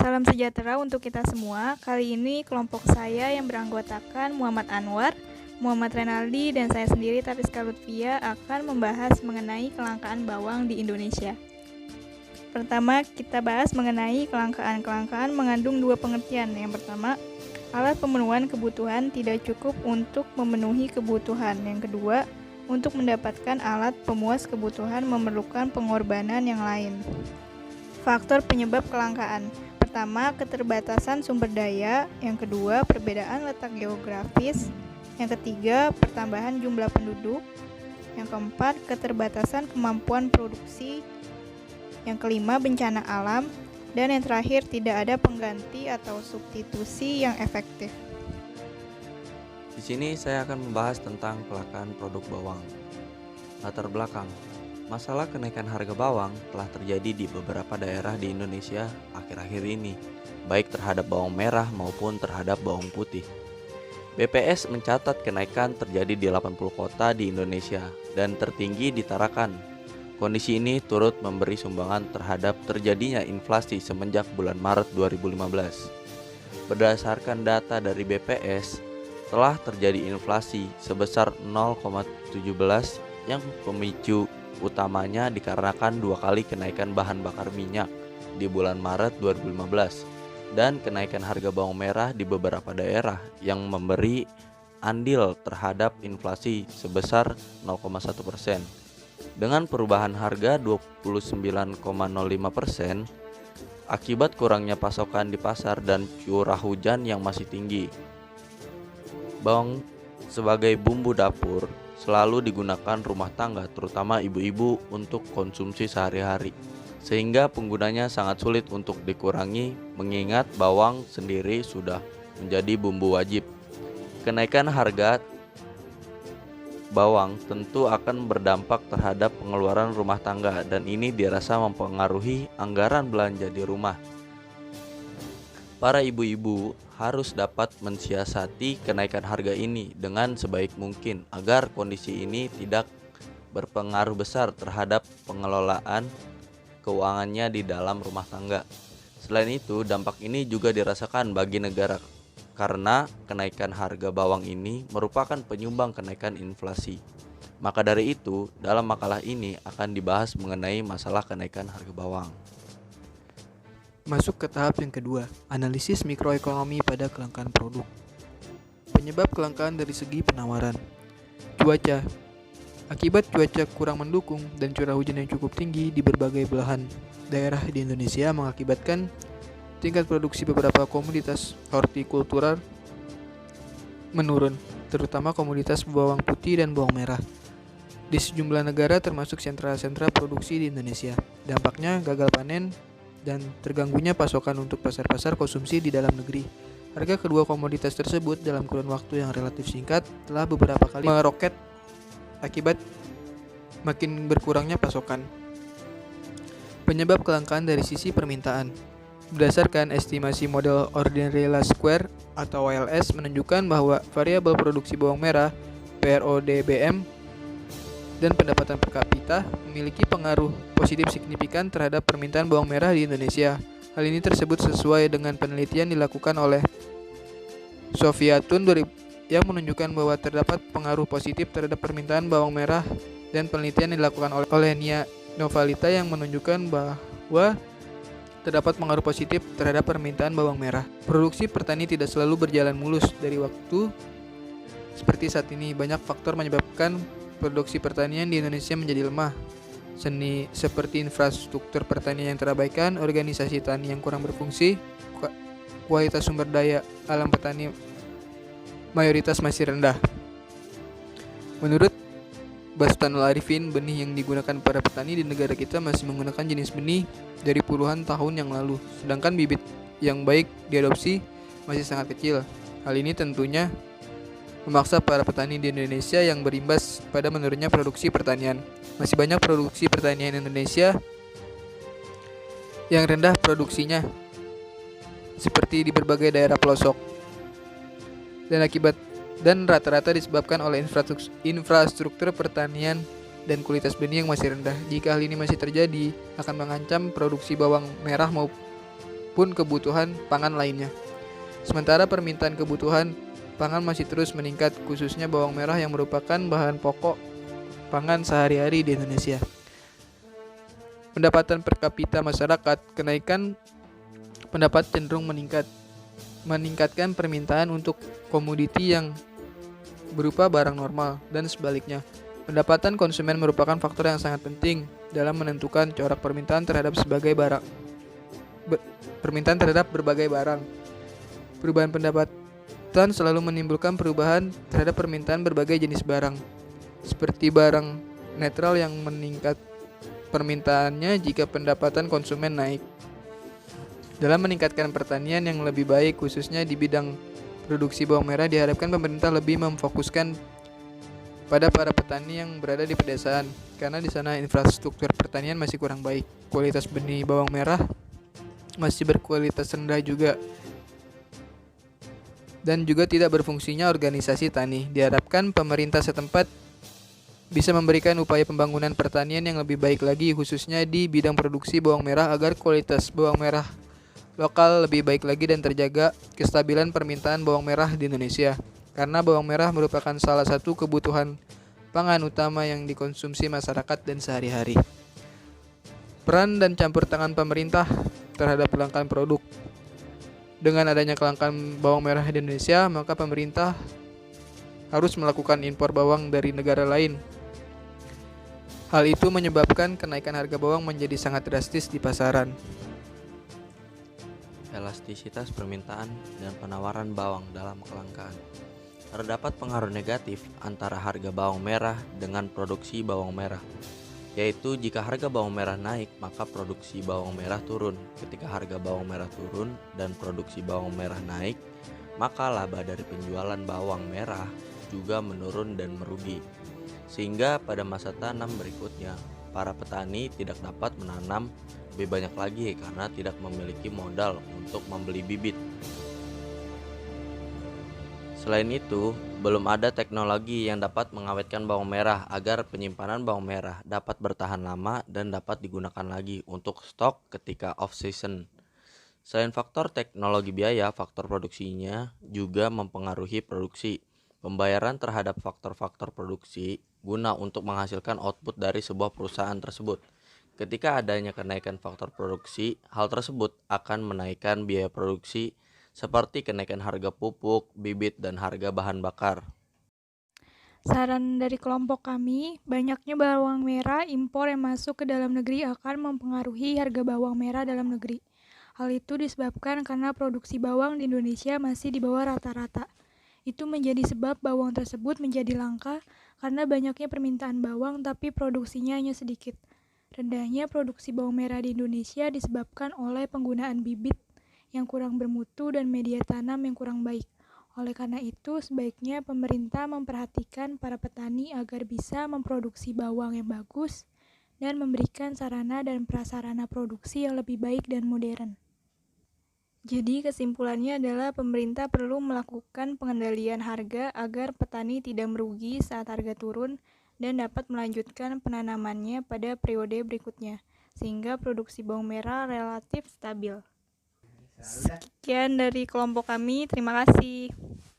Salam sejahtera untuk kita semua. Kali ini kelompok saya yang beranggotakan Muhammad Anwar, Muhammad Renaldi, dan saya sendiri Tariska Lutfia akan membahas mengenai kelangkaan bawang di Indonesia. Pertama, kita bahas mengenai kelangkaan mengandung dua pengertian. Yang pertama, alat pemenuhan kebutuhan tidak cukup untuk memenuhi kebutuhan. Yang kedua, untuk mendapatkan alat pemuas kebutuhan memerlukan pengorbanan yang lain. Faktor penyebab kelangkaan. Pertama, keterbatasan sumber daya. Yang kedua, perbedaan letak geografis. Yang ketiga, pertambahan jumlah penduduk. Yang keempat, keterbatasan kemampuan produksi. Yang kelima, bencana alam. Dan yang terakhir, tidak ada pengganti atau substitusi yang efektif. Di sini saya akan membahas tentang kelangkaan produk bawang. Latar belakang. Masalah kenaikan harga bawang telah terjadi di beberapa daerah di Indonesia akhir-akhir ini, baik terhadap bawang merah maupun terhadap bawang putih. BPS mencatat kenaikan terjadi di 80 kota di Indonesia dan tertinggi di Tarakan. Kondisi ini turut memberi sumbangan terhadap terjadinya inflasi semenjak bulan Maret 2015. Berdasarkan data dari BPS, telah terjadi inflasi sebesar 0,17 yang pemicu utamanya dikarenakan dua kali kenaikan bahan bakar minyak di bulan Maret 2015 dan kenaikan harga bawang merah di beberapa daerah yang memberi andil terhadap inflasi sebesar 0,1%. Dengan perubahan harga 29,05% akibat kurangnya pasokan di pasar dan curah hujan yang masih tinggi. Bawang sebagai bumbu dapur selalu digunakan rumah tangga, terutama ibu-ibu untuk konsumsi sehari-hari, sehingga penggunanya sangat sulit untuk dikurangi mengingat bawang sendiri sudah menjadi bumbu wajib. Kenaikan harga bawang tentu akan berdampak terhadap pengeluaran rumah tangga dan ini dirasa mempengaruhi anggaran belanja di rumah. Para ibu-ibu harus dapat mensiasati kenaikan harga ini dengan sebaik mungkin agar kondisi ini tidak berpengaruh besar terhadap pengelolaan keuangannya di dalam rumah tangga. Selain itu, dampak ini juga dirasakan bagi negara karena kenaikan harga bawang ini merupakan penyumbang kenaikan inflasi. Maka dari itu, dalam makalah ini akan dibahas mengenai masalah kenaikan harga bawang. Masuk ke tahap yang kedua, analisis mikroekonomi pada kelangkaan produk. Penyebab kelangkaan dari segi penawaran. Cuaca. Akibat cuaca kurang mendukung dan curah hujan yang cukup tinggi di berbagai belahan daerah di Indonesia mengakibatkan tingkat produksi beberapa komoditas hortikultural menurun, terutama komoditas bawang putih dan bawang merah. Di sejumlah negara termasuk sentra-sentra produksi di Indonesia, dampaknya gagal panen dan terganggunya pasokan untuk pasar-pasar konsumsi di dalam negeri. Harga kedua komoditas tersebut dalam kurun waktu yang relatif singkat telah beberapa kali meroket akibat makin berkurangnya pasokan. Penyebab kelangkaan dari sisi permintaan. Berdasarkan estimasi model Ordinary Least Square atau OLS menunjukkan bahwa variabel produksi bawang merah PRODBM dan pendapatan per kapita memiliki pengaruh positif signifikan terhadap permintaan bawang merah di Indonesia. Hal ini tersebut sesuai dengan penelitian dilakukan oleh Sofiatun yang menunjukkan bahwa terdapat pengaruh positif terhadap permintaan bawang merah dan penelitian dilakukan oleh Nia Novalita yang menunjukkan bahwa terdapat pengaruh positif terhadap permintaan bawang merah. Produksi pertani tidak selalu berjalan mulus dari waktu seperti saat ini. Banyak faktor menyebabkan produksi pertanian di Indonesia menjadi lemah. Seperti infrastruktur pertanian yang terabaikan, organisasi tani yang kurang berfungsi, kualitas sumber daya alam petani mayoritas masih rendah. Menurut Bastanul Arifin, benih yang digunakan para petani di negara kita masih menggunakan jenis benih dari puluhan tahun yang lalu, sedangkan bibit yang baik diadopsi masih sangat kecil. Hal ini tentunya memaksa para petani di Indonesia yang berimbas pada menurunnya produksi pertanian. Masih banyak produksi pertanian Indonesia yang rendah produksinya, seperti di berbagai daerah pelosok, dan rata-rata disebabkan oleh infrastruktur pertanian dan kualitas benih yang masih rendah. Jika hal ini masih terjadi, akan mengancam produksi bawang merah maupun kebutuhan pangan lainnya. Sementara permintaan kebutuhan pangan masih terus meningkat, khususnya bawang merah yang merupakan bahan pokok pangan sehari-hari di Indonesia. Pendapatan per kapita masyarakat, kenaikan pendapat cenderung meningkatkan permintaan untuk komoditi yang berupa barang normal, dan sebaliknya. Pendapatan konsumen merupakan faktor yang sangat penting dalam menentukan corak permintaan terhadap berbagai barang. Perubahan pendapatan selalu menimbulkan perubahan terhadap permintaan berbagai jenis barang, seperti barang netral yang meningkat permintaannya jika pendapatan konsumen naik. Dalam meningkatkan pertanian yang lebih baik, khususnya di bidang produksi bawang merah, diharapkan pemerintah lebih memfokuskan pada para petani yang berada di pedesaan, karena di sana infrastruktur pertanian masih kurang baik. Kualitas benih bawang merah masih berkualitas rendah juga, dan juga tidak berfungsinya organisasi tani. Diharapkan pemerintah setempat bisa memberikan upaya pembangunan pertanian yang lebih baik lagi, khususnya di bidang produksi bawang merah, agar kualitas bawang merah lokal lebih baik lagi dan terjaga kestabilan permintaan bawang merah di Indonesia. Karena bawang merah merupakan salah satu kebutuhan pangan utama yang dikonsumsi masyarakat dan sehari-hari. Peran dan campur tangan pemerintah terhadap kelangkaan produk. Dengan adanya kelangkaan bawang merah di Indonesia, maka pemerintah harus melakukan impor bawang dari negara lain. Hal itu menyebabkan kenaikan harga bawang menjadi sangat drastis di pasaran. Elastisitas permintaan dan penawaran bawang dalam kelangkaan. Terdapat pengaruh negatif antara harga bawang merah dengan produksi bawang merah, yaitu jika harga bawang merah naik, maka produksi bawang merah turun. Ketika harga bawang merah turun dan produksi bawang merah naik, maka laba dari penjualan bawang merah juga menurun dan merugi. Sehingga pada masa tanam berikutnya, para petani tidak dapat menanam lebih banyak lagi karena tidak memiliki modal untuk membeli bibit. Selain itu, belum ada teknologi yang dapat mengawetkan bawang merah agar penyimpanan bawang merah dapat bertahan lama dan dapat digunakan lagi untuk stok ketika off-season. Selain faktor teknologi biaya, faktor produksinya juga mempengaruhi produksi. Pembayaran terhadap faktor-faktor produksi guna untuk menghasilkan output dari sebuah perusahaan tersebut. Ketika adanya kenaikan faktor produksi, hal tersebut akan menaikkan biaya produksi seperti kenaikan harga pupuk, bibit, dan harga bahan bakar. Saran dari kelompok kami, banyaknya bawang merah impor yang masuk ke dalam negeri akan mempengaruhi harga bawang merah dalam negeri. Hal itu disebabkan karena produksi bawang di Indonesia masih di bawah rata-rata. Itu menjadi sebab bawang tersebut menjadi langka karena banyaknya permintaan bawang tapi produksinya hanya sedikit. Rendahnya produksi bawang merah di Indonesia disebabkan oleh penggunaan bibit yang kurang bermutu dan media tanam yang kurang baik. Oleh karena itu, sebaiknya pemerintah memperhatikan para petani agar bisa memproduksi bawang yang bagus dan memberikan sarana dan prasarana produksi yang lebih baik dan modern. Jadi kesimpulannya adalah pemerintah perlu melakukan pengendalian harga agar petani tidak merugi saat harga turun dan dapat melanjutkan penanamannya pada periode berikutnya, sehingga produksi bawang merah relatif stabil. Sekian dari kelompok kami, terima kasih.